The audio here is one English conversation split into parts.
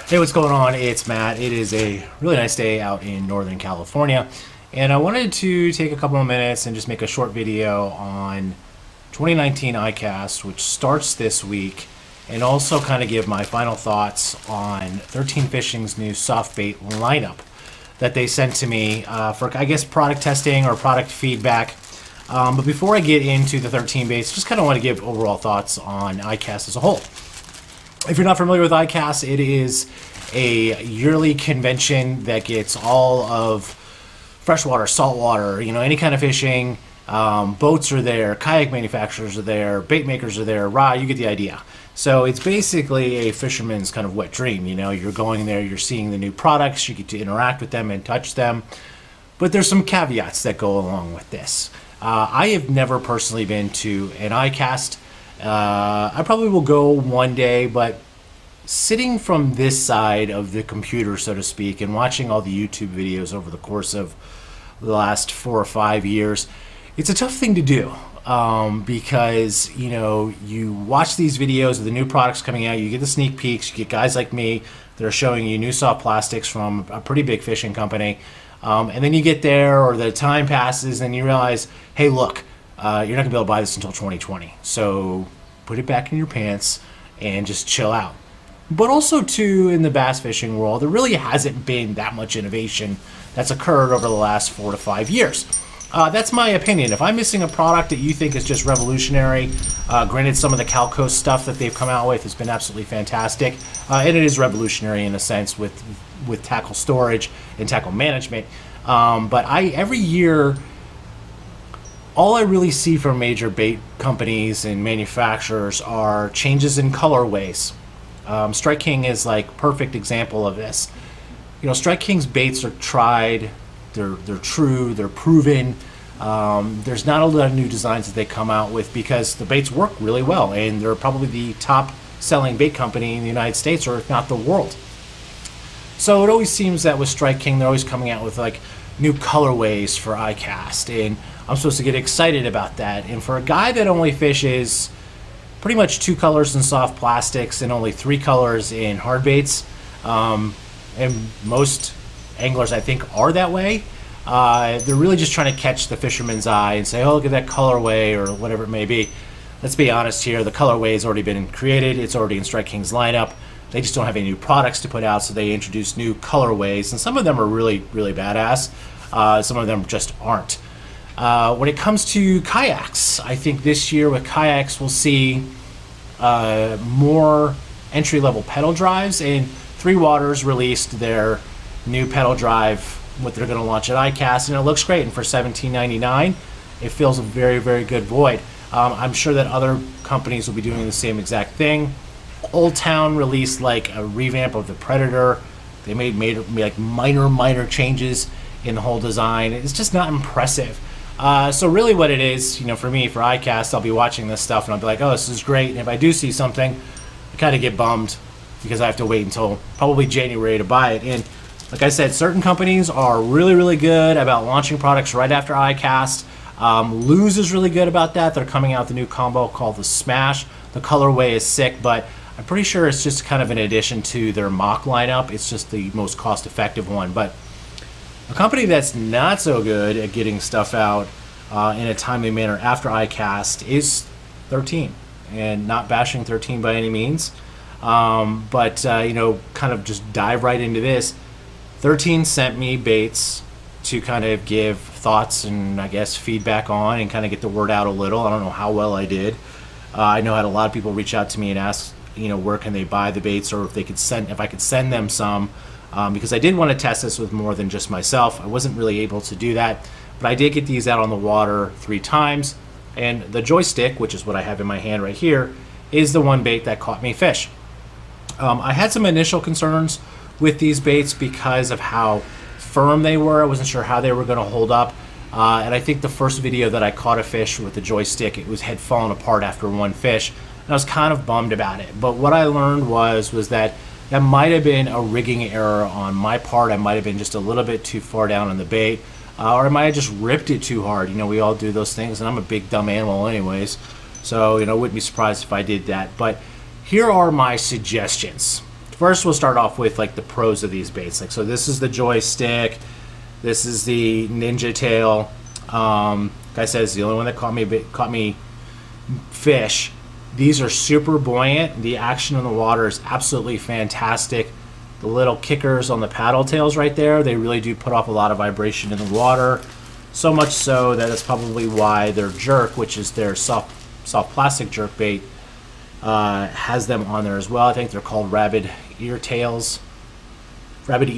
Hey, what's going on? It's Matt. It is a really nice day out in Northern California, and I wanted to take a couple of minutes and just make a short video on 2019 ICAST, which starts this week, and also kind of give my final thoughts on 13 Fishing's new soft bait lineup that they sent to me for, I guess, product testing or product feedback. But before I get into the 13 baits, just kind of want to give overall thoughts on ICAST as a whole. If you're not familiar with ICAST, it is a yearly convention that gets all of freshwater, saltwater, any kind of fishing. Boats are there, kayak manufacturers are there, bait makers are there, you get the idea. So it's basically a fisherman's kind of wet dream. You're going there, you're seeing the new products, you get to interact with them and touch them. But there's some caveats that go along with this. I have never personally been to an ICAST. I probably will go one day, but sitting from this side of the computer, so to speak, and watching all the YouTube videos over the course of the last 4 or 5 years, it's a tough thing to do because, you watch these videos of the new products coming out, you get the sneak peeks, you get guys like me that are showing you new soft plastics from a pretty big fishing company, and then you get there or the time passes and you realize, hey, look, you're not going to be able to buy this until 2020. So put it back in your pants and just chill out. But also, too, in the bass fishing world, there really hasn't been that much innovation that's occurred over the last 4 to 5 years. That's my opinion. If I'm missing a product that you think is just revolutionary, granted some of the Calco stuff that they've come out with has been absolutely fantastic, and it is revolutionary in a sense with tackle storage and tackle management. But every year, all I really see from major bait companies and manufacturers are changes in colorways. Strike King is like perfect example of this. Strike King's baits are tried, they're true, they're proven. There's not a lot of new designs that they come out with because the baits work really well, and they're probably the top selling bait company in the United States, or if not the world. So it always seems that with Strike King, they're always coming out with like new colorways for ICAST, and I'm supposed to get excited about that. And for a guy that only fishes pretty much 2 colors in soft plastics and only 3 colors in hard baits, and most anglers I think are that way, they're really just trying to catch the fisherman's eye and say, oh, look at that colorway or whatever it may be. Let's be honest here, the colorway has already been created, it's already in Strike King's lineup. They just don't have any new products to put out, so they introduce new colorways, and some of them are really, really badass. Some of them just aren't. When it comes to kayaks, I think this year with kayaks we'll see more entry-level pedal drives, and Three Waters released their new pedal drive, what they're going to launch at ICAST, and it looks great. And for $17.99, it fills a very, very good void. I'm sure that other companies will be doing the same exact thing. Old Town released like a revamp of the Predator. They made like minor changes in the whole design. It's just not impressive. So really what it is, for me, for ICAST, I'll be watching this stuff and I'll be like, oh, this is great. And if I do see something, I kind of get bummed because I have to wait until probably January to buy it. And like I said, certain companies are really, really good about launching products right after ICAST. Lose is really good about that. They're coming out with a new combo called the Smash. The colorway is sick, but I'm pretty sure it's just kind of an addition to their mock lineup. It's just the most cost-effective one. But a company that's not so good at getting stuff out in a timely manner after ICAST is 13, and not bashing 13 by any means, but kind of just dive right into this. 13 sent me baits to kind of give thoughts and I guess feedback on and kind of get the word out a little. I don't know how well I did. I know I had a lot of people reach out to me and ask, where can they buy the baits, or if I could send them some. Because I did want to test this with more than just myself. I wasn't really able to do that, but I did get these out on the water 3 times, and the joystick, which is what I have in my hand right here, is the one bait that caught me fish. I had some initial concerns with these baits because of how firm they were. I wasn't sure how they were going to hold up, and I think the first video that I caught a fish with the joystick, had fallen apart after 1 fish, and I was kind of bummed about it. But what I learned was that might have been a rigging error on my part. I might have been just a little bit too far down on the bait, or I might have just ripped it too hard. We all do those things, and I'm a big dumb animal anyways, so I wouldn't be surprised if I did that. But here are my suggestions First, we'll start off with like the pros of these baits. Like, so this is the joystick, this is the Ninja Tail. Like I said, it's the only one that caught me fish. These are super buoyant. The action in the water is absolutely fantastic. The little kickers on the paddle tails right there, they really do put off a lot of vibration in the water. So much so that it's probably why their jerk, which is their soft plastic jerk bait, has them on there as well. I think they're called rabbit ear tails, whatever,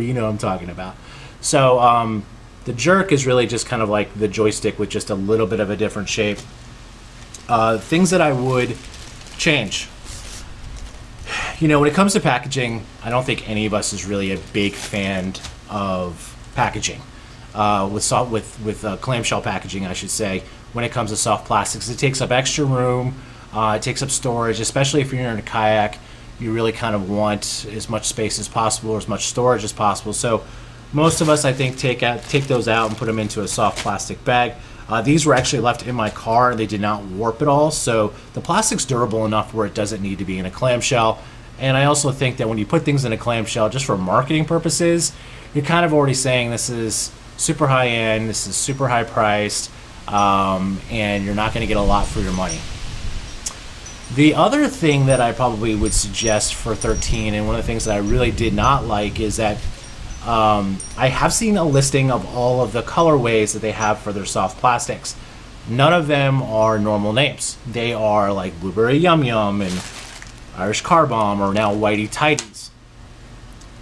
you know what I'm talking about. So the jerk is really just kind of like the joystick with just a little bit of a different shape. Things that I would change. You know, when it comes to packaging, I don't think any of us is really a big fan of packaging. With clamshell packaging, I should say, when it comes to soft plastics. It takes up extra room, it takes up storage, especially if you're in a kayak. You really kind of want as much space as possible, or as much storage as possible. So most of us, I think, take those out and put them into a soft plastic bag. These were actually left in my car, and they did not warp at all. So the plastic's durable enough where it doesn't need to be in a clamshell. And I also think that when you put things in a clamshell, just for marketing purposes, you're kind of already saying this is super high end, this is super high priced, and you're not going to get a lot for your money. The other thing that I probably would suggest for 13, and one of the things that I really did not like, is that I have seen a listing of all of the colorways that they have for their soft plastics. None of them are normal names. They are like Blueberry Yum Yum and Irish Car Bomb, or now Whitey Tighties.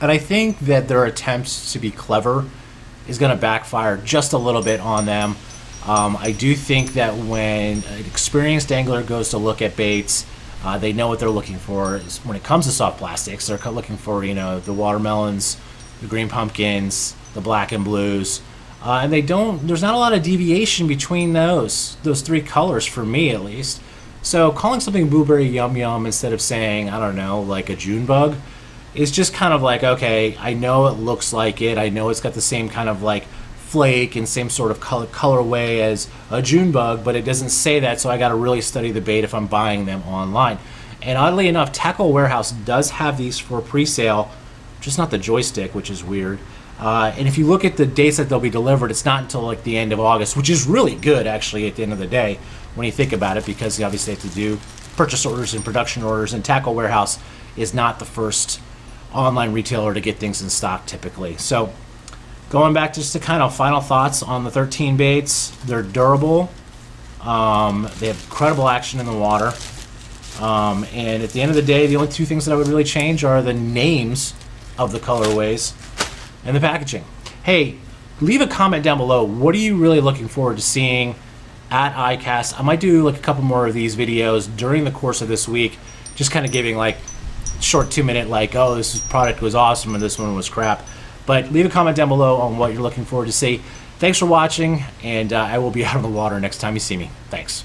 And I think that their attempts to be clever is going to backfire just a little bit on them. I do think that when an experienced angler goes to look at baits, they know what they're looking for. When it comes to soft plastics, they're looking for, you know, the watermelons, the green pumpkins, the black and blues, and there's not a lot of deviation between those three colors, for me at least. So calling something Blueberry Yum Yum instead of saying, I don't know, like a June bug, is just kind of like, okay, I know it looks like it, I know it's got the same kind of like flake and same sort of colorway as a June bug, but it doesn't say that, so I got to really study the bait if I'm buying them online. And oddly enough, Tackle Warehouse does have these for pre-sale, just not the joystick, which is weird. And if you look at the dates that they'll be delivered, it's not until like the end of August, which is really good actually at the end of the day when you think about it, because you obviously have to do purchase orders and production orders, and Tackle Warehouse is not the first online retailer to get things in stock typically. So going back just to kind of final thoughts on the 13 baits, they're durable, they have incredible action in the water, and at the end of the day, the only two things that I would really change are the names of the colorways and the packaging. Hey, leave a comment down below. What are you really looking forward to seeing at ICAST? I might do like a couple more of these videos during the course of this week, just kind of giving like short 2-minute like, oh, this product was awesome and this one was crap. But leave a comment down below on what you're looking forward to see. Thanks for watching, and I will be out on the water next time you see me. Thanks.